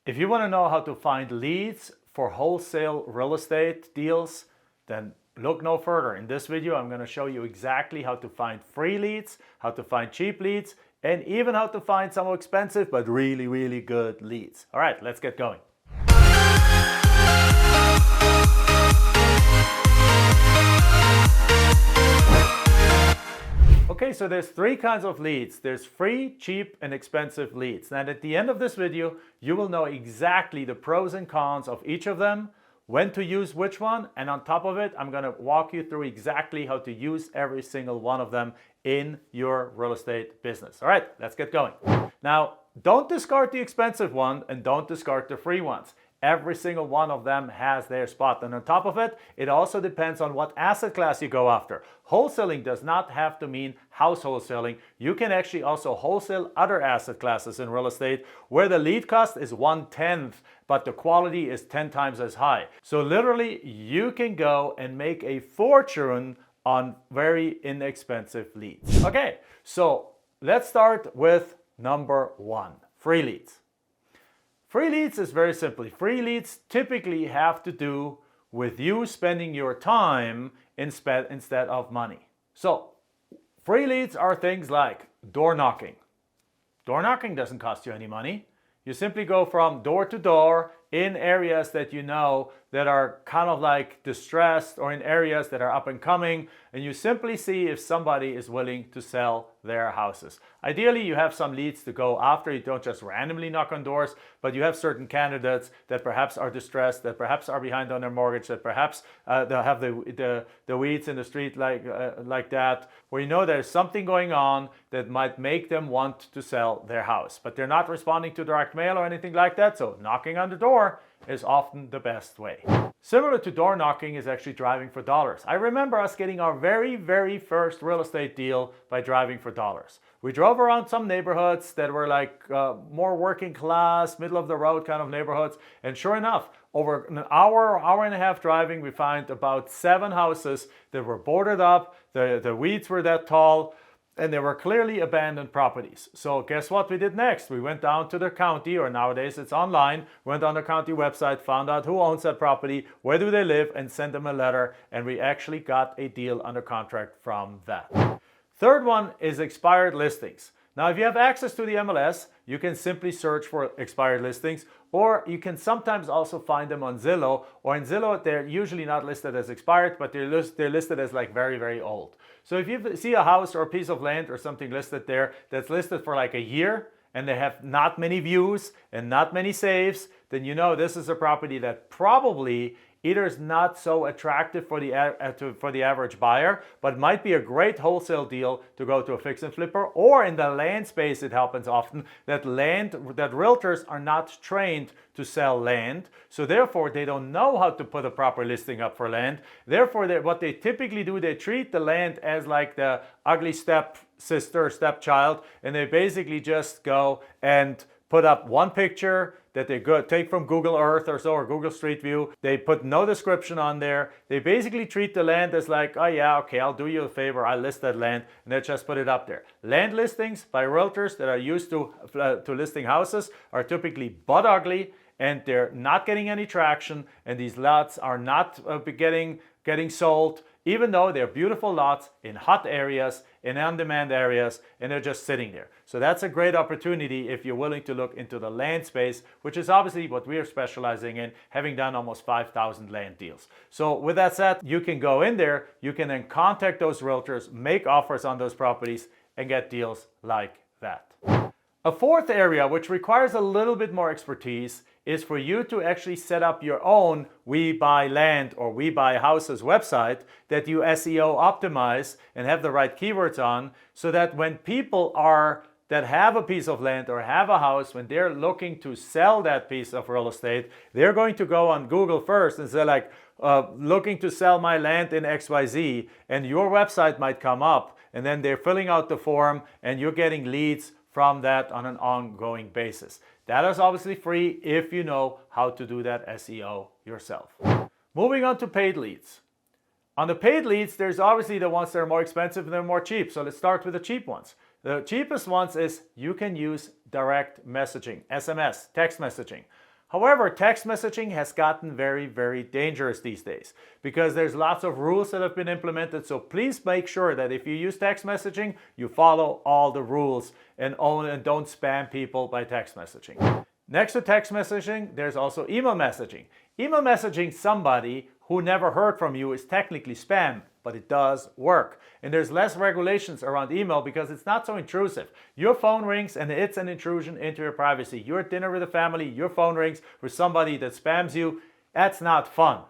If you want to know how to find leads for wholesale real estate deals, then look no further. In this video, I'm going to show you exactly how to find free leads, how to find cheap leads, and even how to find some expensive but really, really good leads. All right, let's get going. Okay, so there's three kinds of leads. There's free, cheap, and expensive leads. And at the end of this video, you will know exactly the pros and cons of each of them, when to use which one, and on top of it, I'm going to walk you through exactly how to use every single one of them in your real estate business. All right, let's get going. Now, don't discard the expensive one and don't discard the free ones. Every single one of them has their spot. And on top of it, it also depends on what asset class you go after. Wholesaling does not have to mean house wholesaling. You can actually also wholesale other asset classes in real estate where the lead cost is 1/10, but the quality is 10 times as high. So literally, you can go and make a fortune on very inexpensive leads. Okay, so let's start with number one, free leads. Free leads is very simply, free leads typically have to do with you spending your time instead of money. So free leads are things like door knocking. Door knocking doesn't cost you any money. You simply go from door to door in areas that you know that are kind of like distressed or in areas that are up and coming, and you simply see if somebody is willing to sell their houses. Ideally, you have some leads to go after. You don't just randomly knock on doors, but you have certain candidates that perhaps are distressed, that perhaps are behind on their mortgage, that perhaps they have the weeds in the street like that, where you know there's something going on that might make them want to sell their house, but they're not responding to direct mail or anything like that, so knocking on the door is often the best way. Similar to door knocking is actually driving for dollars. I remember us getting our very first real estate deal by driving for dollars. We drove around some neighborhoods that were like more working class, middle of the road kind of neighborhoods, and sure enough, over an hour and a half driving, we found about 7 houses that were boarded up, the weeds were that tall, and they were clearly abandoned properties. So guess what we did next? We went down to the county, or nowadays it's online, went on the county website, found out who owns that property, where do they live, and sent them a letter, and we actually got a deal under contract from that. Third one is expired listings. Now, if you have access to the MLS, you can simply search for expired listings, or you can sometimes also find them on Zillow, or in Zillow, they're usually not listed as expired, but they're listed as like very old. So if you see a house or a piece of land or something listed there that's listed for like a year, and they have not many views and not many saves, then you know this is a property that probably either is not so attractive for the average buyer, but might be a great wholesale deal to go to a fix and flipper, or in the land space it happens often that realtors are not trained to sell land, so therefore they don't know how to put a proper listing up for land. Therefore, what they typically do, they treat the land as like the ugly stepsister, stepchild, and they basically just go and put up one picture that they take from Google Earth or so, or Google Street View. They put no description on there. They basically treat the land as like, oh yeah, okay, I'll do you a favor, I'll list that land, and they just put it up there. Land listings by realtors that are used to listing houses are typically butt ugly, and they're not getting any traction, and these lots are not getting sold, even though they're beautiful lots in hot areas, in on-demand areas, and they're just sitting there. So that's a great opportunity if you're willing to look into the land space, which is obviously what we're specializing in, having done almost 5,000 land deals. So with that said, you can go in there, you can then contact those realtors, make offers on those properties, and get deals like that. A fourth area, which requires a little bit more expertise, is for you to actually set up your own We Buy Land or We Buy Houses website that you SEO optimize and have the right keywords on, so that when people that have a piece of land or have a house, when they're looking to sell that piece of real estate, they're going to go on Google first and say like, looking to sell my land in XYZ, and your website might come up, and then they're filling out the form and you're getting leads from that on an ongoing basis. That is obviously free if you know how to do that SEO yourself. Moving on to paid leads. On the paid leads, there's obviously the ones that are more expensive and they're more cheap. So let's start with the cheap ones. The cheapest ones is you can use direct messaging, SMS, text messaging. However, text messaging has gotten very, very dangerous these days because there's lots of rules that have been implemented. So please make sure that if you use text messaging, you follow all the rules and don't spam people by text messaging. Next to text messaging, there's also email messaging. Email messaging somebody who never heard from you is technically spam, but it does work. And there's less regulations around email because it's not so intrusive. Your phone rings and it's an intrusion into your privacy. You're at dinner with a family, your phone rings with somebody that spams you. That's not fun.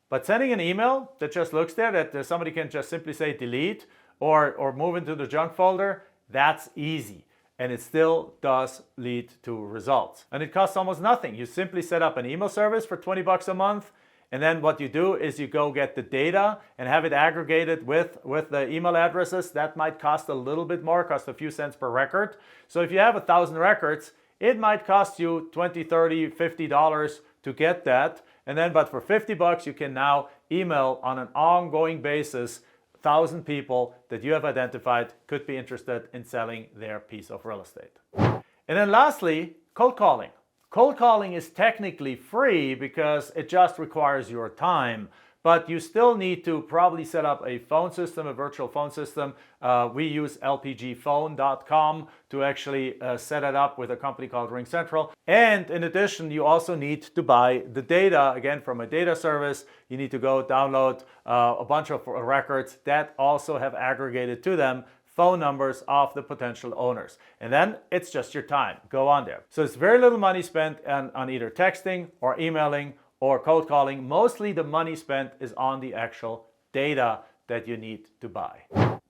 But sending an email that just looks there, that somebody can just simply say delete or move into the junk folder, that's easy. And it still does lead to results. And it costs almost nothing. You simply set up an email service for 20 bucks a month. And then what you do is you go get the data and have it aggregated with the email addresses. That might cost a little bit more, cost a few cents per record. So if you have 1,000 records, it might cost you $20, $30, $50 to get that. And then, but for 50 bucks, you can now email on an ongoing basis 1,000 people that you have identified could be interested in selling their piece of real estate. And then lastly, cold calling. Cold calling is technically free because it just requires your time, but you still need to probably set up a phone system, a virtual phone system. We use lpgphone.com to actually set it up with a company called RingCentral. And in addition, you also need to buy the data, again, from a data service. You need to go download a bunch of records that also have aggregated to them phone numbers of the potential owners. And then it's just your time. Go on there. So it's very little money spent on either texting or emailing or cold calling. Mostly the money spent is on the actual data that you need to buy.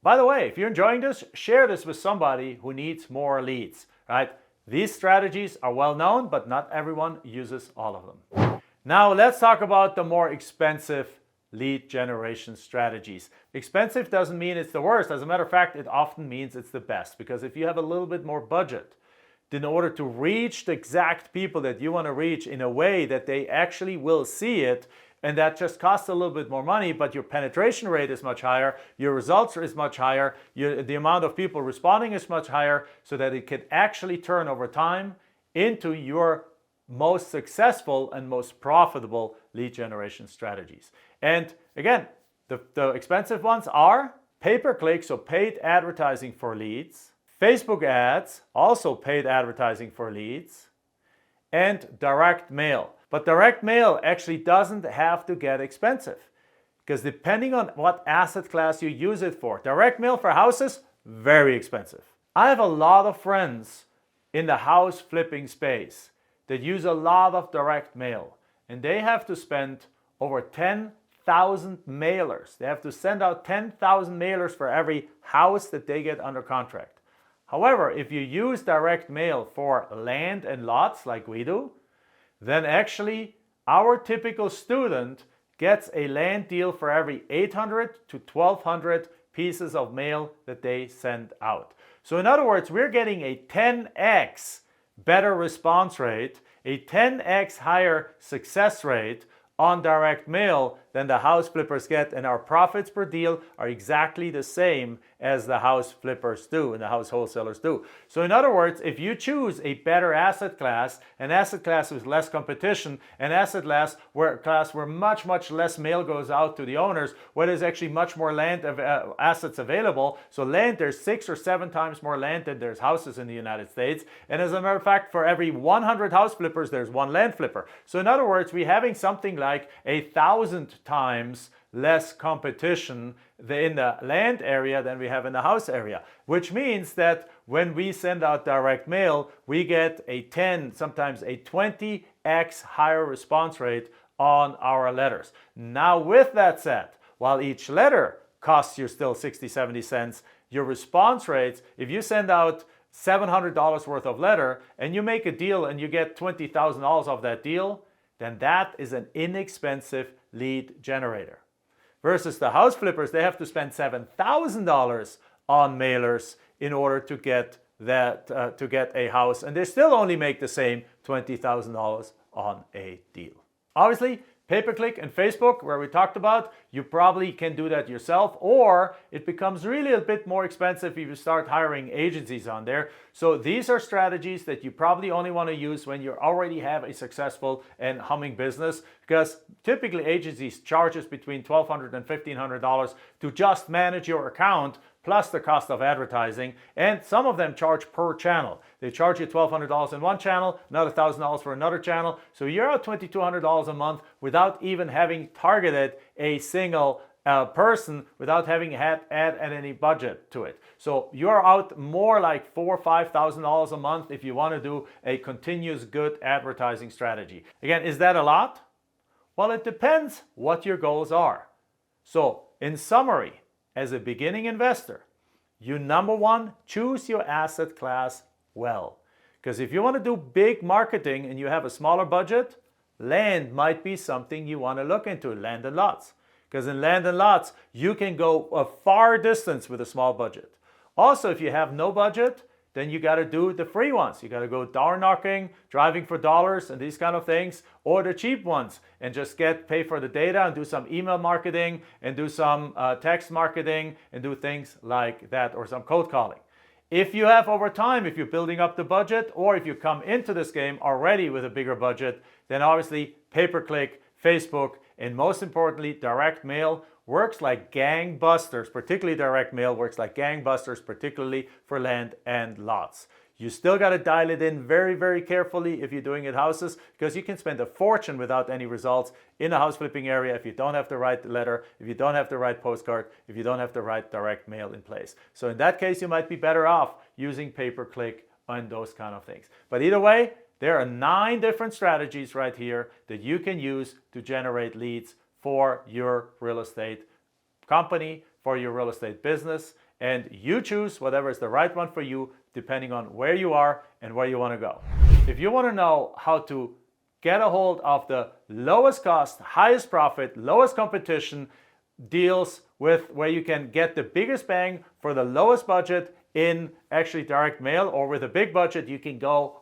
By the way, if you're enjoying this, share this with somebody who needs more leads, right? These strategies are well known, but not everyone uses all of them. Now let's talk about the more expensive lead generation strategies. Expensive doesn't mean it's the worst. As a matter of fact, it often means it's the best, because if you have a little bit more budget, in order to reach the exact people that you want to reach in a way that they actually will see it, and that just costs a little bit more money, but your penetration rate is much higher, your results is much higher, the amount of people responding is much higher, so that it can actually turn over time into your most successful and most profitable lead generation strategies. And again, the expensive ones are pay-per-click, so paid advertising for leads, Facebook ads, also paid advertising for leads, and direct mail. But direct mail actually doesn't have to get expensive, because depending on what asset class you use it for, direct mail for houses, very expensive. I have a lot of friends in the house flipping space that use a lot of direct mail, and they have to spend over 10,000 mailers. They have to send out 10,000 mailers for every house that they get under contract. However, if you use direct mail for land and lots like we do, then actually our typical student gets a land deal for every 800 to 1,200 pieces of mail that they send out. So in other words, we're getting a 10x better response rate, a 10x higher success rate on direct mail than the house flippers get, and our profits per deal are exactly the same as the house flippers do and the house wholesalers do. So in other words, if you choose a better asset class, an asset class with less competition, an asset class where much less mail goes out to the owners, where there's actually much more land assets available. So land, there's 6 or 7 times more land than there's houses in the United States. And as a matter of fact, for every 100 house flippers, there's 1 land flipper. So in other words, we're having something like 1,000 times less competition in the land area than we have in the house area, which means that when we send out direct mail, we get a 10, sometimes a 20x higher response rate on our letters. Now, with that said, while each letter costs you still 60, 70 cents, your response rates, if you send out $700 worth of letter and you make a deal and you get $20,000 of that deal, then that is an inexpensive lead generator. Versus the house flippers, they have to spend $7,000 on mailers in order to get that to get a house, and they still only make the same $20,000 on a deal. Obviously, Pay-per-click and Facebook, where we talked about, you probably can do that yourself, or it becomes really a bit more expensive if you start hiring agencies on there. So these are strategies that you probably only want to use when you already have a successful and humming business, because typically agencies charge us between $1,200 and $1,500 to just manage your account, plus the cost of advertising, and some of them charge per channel. They charge you $1,200 in one channel, another $1,000 for another channel, so you're out $2,200 a month without even having targeted a single person, without having had any budget to it. So you're out more like $4,000 or $5,000 a month if you want to do a continuous good advertising strategy. Again, is that a lot? Well, it depends what your goals are. So in summary, as a beginning investor, you number one, choose your asset class well. Because if you want to do big marketing and you have a smaller budget, land might be something you want to look into, land and lots. Because in land and lots, you can go a far distance with a small budget. Also, if you have no budget, then you got to do the free ones. You got to go door knocking, driving for dollars and these kind of things, or the cheap ones and just pay for the data and do some email marketing and do some text marketing and do things like that, or some cold calling. If you have over time, if you're building up the budget, or if you come into this game already with a bigger budget, then obviously pay-per-click, Facebook, and most importantly, direct mail works like gangbusters. Particularly direct mail works like gangbusters, particularly for land and lots. You still got to dial it in very, very carefully if you're doing it houses, because you can spend a fortune without any results in a house flipping area if you don't have the right letter, if you don't have the right postcard, if you don't have the right direct mail in place. So in that case, you might be better off using pay-per-click and those kind of things. But either way, there are 9 different strategies right here that you can use to generate leads for your real estate company, for your real estate business, and you choose whatever is the right one for you depending on where you are and where you want to go. If you want to know how to get a hold of the lowest cost, highest profit, lowest competition deals with where you can get the biggest bang for the lowest budget in actually direct mail, or with a big budget you can go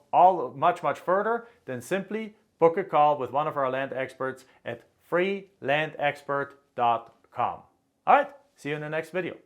much further, then simply book a call with one of our land experts at freelandexpert.com. All right, see you in the next video.